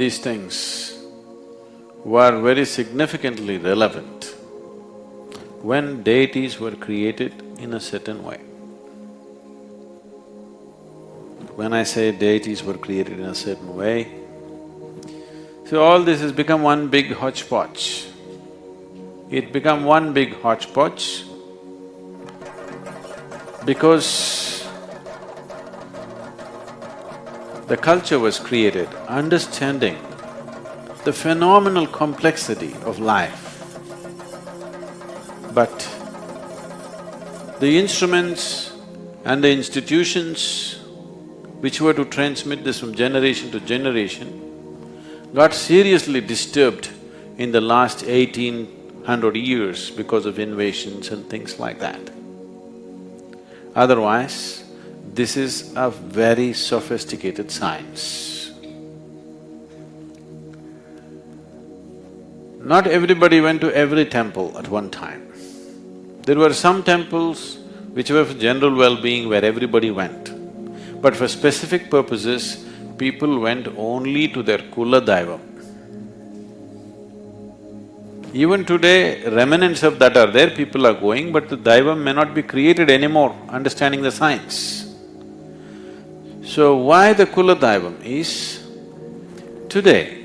these things were very significantly relevant when deities were created in a certain way. When I say deities were created in a certain way, so all this has become one big hodgepodge. It become one big hodgepodge because the culture was created understanding the phenomenal complexity of life. But the instruments and the institutions which were to transmit this from generation to generation got seriously disturbed in the last 1800 years because of invasions and things like that. Otherwise, this is a very sophisticated science. Not everybody went to every temple at one time. There were some temples which were for general well-being where everybody went. But for specific purposes, people went only to their Kula Daivam. Even today, remnants of that are there, people are going, but the Daivam may not be created anymore, understanding the science. So why the Kula Daivam is, today,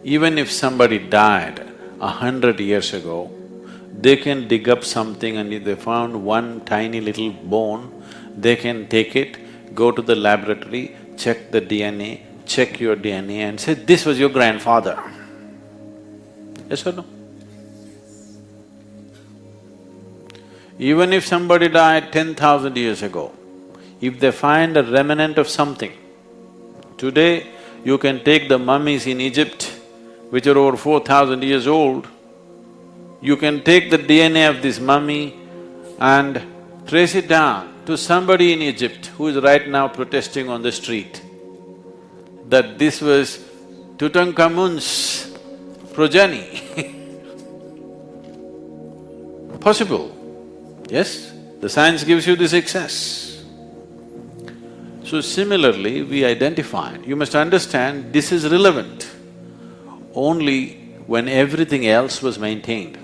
even if somebody died 100 years ago, they can dig up something and if they found one tiny little bone, they can take it, go to the laboratory, check the DNA, check your DNA and say, this was your grandfather. Yes or no? Even if somebody died 10,000 years ago, if they find a remnant of something, today you can take the mummies in Egypt, which are over 4,000 years old, you can take the DNA of this mummy and trace it down to somebody in Egypt who is right now protesting on the street, that this was Tutankhamun's progeny. Possible, yes? The science gives you this access. So similarly, we identified, you must understand this is relevant only when everything else was maintained.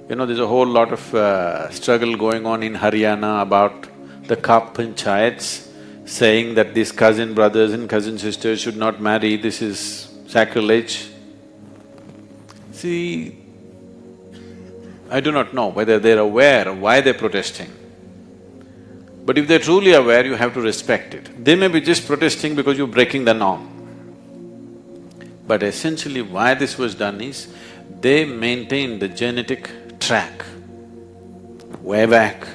You know, there's a whole lot of struggle going on in Haryana about the Kap Panchayats, saying that these cousin brothers and cousin sisters should not marry, this is sacrilege. See, I do not know whether they're aware of why they're protesting. But if they're truly aware, you have to respect it. They may be just protesting because you're breaking the norm. But essentially why this was done is, they maintained the genetic track way back.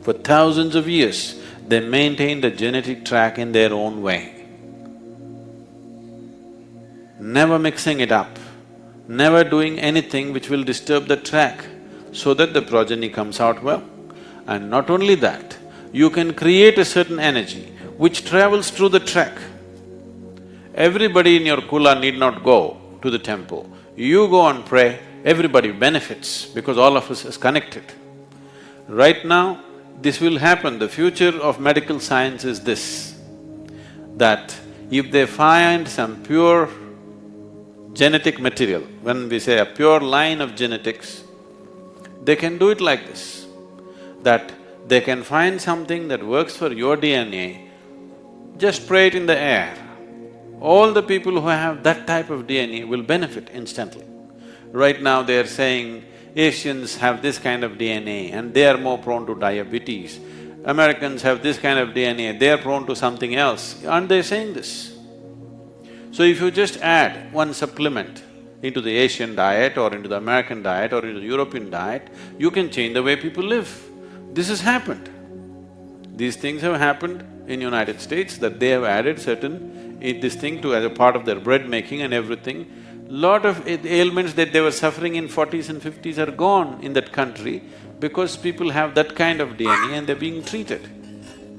For thousands of years, they maintained the genetic track in their own way. Never mixing it up, never doing anything which will disturb the track so that the progeny comes out well. And not only that, you can create a certain energy which travels through the track. Everybody in your Kula need not go to the temple. You go and pray, everybody benefits because all of us is connected. Right now, this will happen. The future of medical science is this, that if they find some pure genetic material, when we say a pure line of genetics, they can do it like this, that they can find something that works for your DNA, just spray it in the air. All the people who have that type of DNA will benefit instantly. Right now they are saying Asians have this kind of DNA and they are more prone to diabetes. Americans have this kind of DNA, they are prone to something else. Aren't they saying this? So if you just add one supplement into the Asian diet or into the American diet or into the European diet, you can change the way people live. This has happened. These things have happened in United States, that they have added certain this thing to as a part of their bread making and everything. Lot of ailments that they were suffering in 40s and 50s are gone in that country because people have that kind of DNA and they're being treated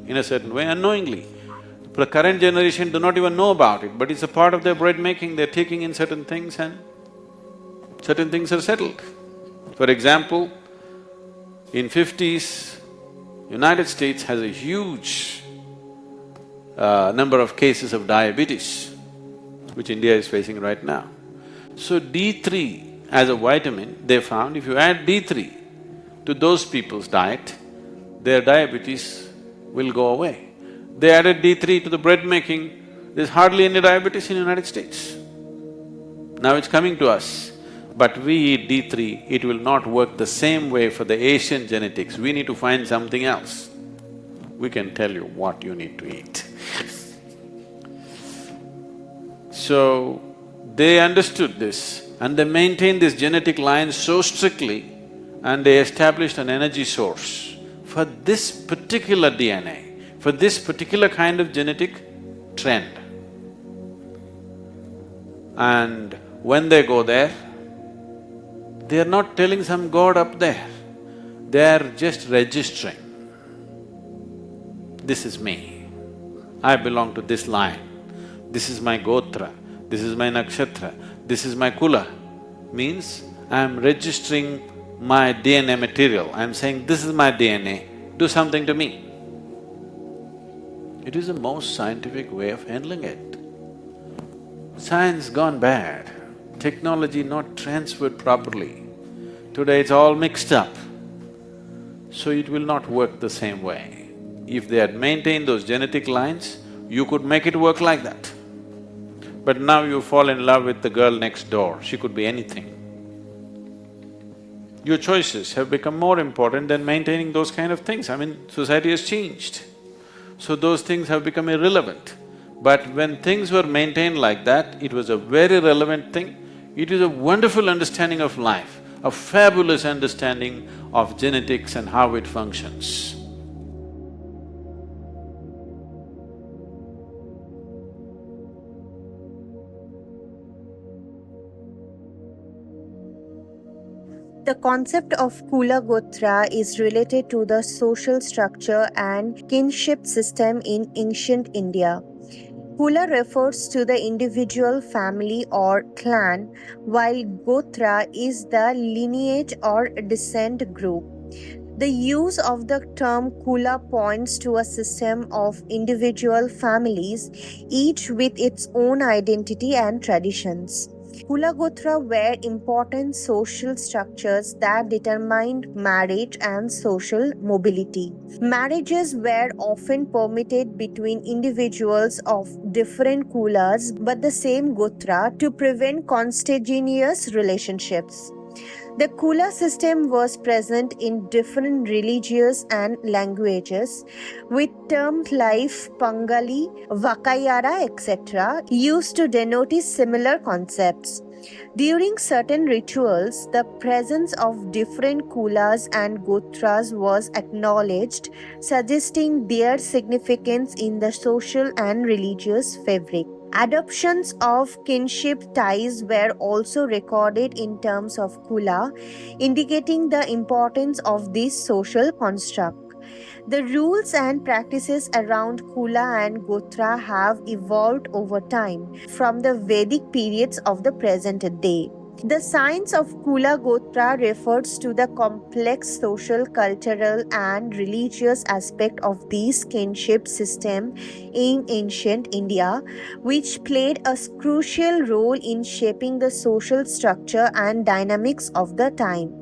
in a certain way unknowingly. The current generation do not even know about it, but it's a part of their bread making, they're taking in certain things and certain things are settled. For example, in 50s, United States has a huge number of cases of diabetes, which India is facing right now. So D3 as a vitamin, they found if you add D3 to those people's diet, their diabetes will go away. They added D3 to the bread making, there's hardly any diabetes in the United States. Now it's coming to us, but we eat D3, it will not work the same way for the Asian genetics. We need to find something else. We can tell you what you need to eat. So, they understood this and they maintained this genetic line so strictly and they established an energy source for this particular DNA, for this particular kind of genetic trend. And when they go there, they are not telling some god up there, they are just registering. This is me, I belong to this line, this is my Gotra, this is my Nakshatra, this is my Kula. Means I am registering my DNA material, I am saying this is my DNA, do something to me. It is the most scientific way of handling it. Science gone bad, technology not transferred properly. Today it's all mixed up, so it will not work the same way. If they had maintained those genetic lines, you could make it work like that. But now you fall in love with the girl next door, she could be anything. Your choices have become more important than maintaining those kind of things. I mean, society has changed, so those things have become irrelevant. But when things were maintained like that, it was a very relevant thing. It is a wonderful understanding of life, a fabulous understanding of genetics and how it functions. The concept of Kula Gotra is related to the social structure and kinship system in ancient India. Kula refers to the individual family or clan, while Gotra is the lineage or descent group. The use of the term Kula points to a system of individual families, each with its own identity and traditions. Kula Gotra were important social structures that determined marriage and social mobility. Marriages were often permitted between individuals of different kulas but the same gotra to prevent consanguineous relationships. The Kula system was present in different religions and languages, with terms like Pangali, Vakayara, etc. used to denote similar concepts. During certain rituals, the presence of different kulas and gotras was acknowledged, suggesting their significance in the social and religious fabric. Adoptions of kinship ties were also recorded in terms of Kula, indicating the importance of this social construct. The rules and practices around Kula and Gotra have evolved over time, from the Vedic periods of the present day. The science of Kula Gotra refers to the complex social, cultural, and religious aspect of this kinship system in ancient India, which played a crucial role in shaping the social structure and dynamics of the time.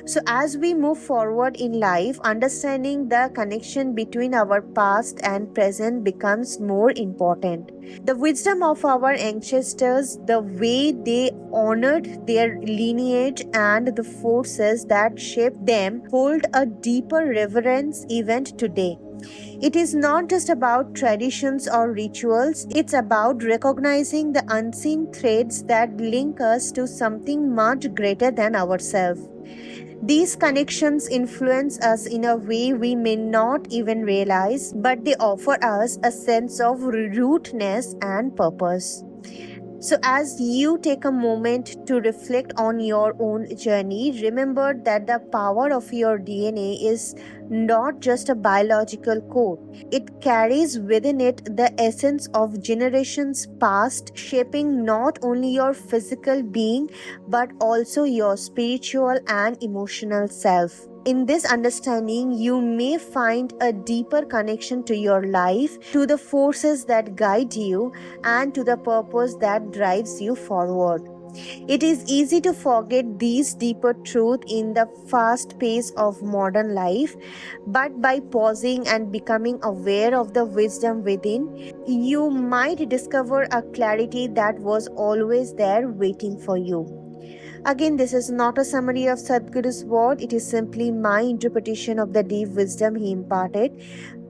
So, as we move forward in life, understanding the connection between our past and present becomes more important. The wisdom of our ancestors, the way they honored their lineage, and the forces that shaped them hold a deeper reverence even today. It is not just about traditions or rituals, it's about recognizing the unseen threads that link us to something much greater than ourselves. These connections influence us in a way we may not even realize, but they offer us a sense of rootedness and purpose. So, as you take a moment to reflect on your own journey, remember that the power of your DNA is not just a biological code. It carries within it the essence of generations past, shaping not only your physical being but also your spiritual and emotional self. In this understanding, you may find a deeper connection to your life, to the forces that guide you, and to the purpose that drives you forward. It is easy to forget these deeper truths in the fast pace of modern life, but by pausing and becoming aware of the wisdom within, you might discover a clarity that was always there waiting for you. Again, this is not a summary of Sadhguru's word, it is simply my interpretation of the deep wisdom he imparted.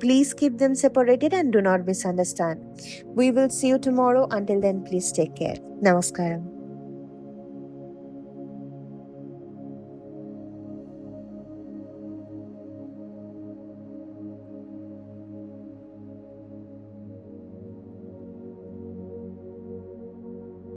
Please keep them separated and do not misunderstand. We will see you tomorrow. Until then, please take care. Namaskaram.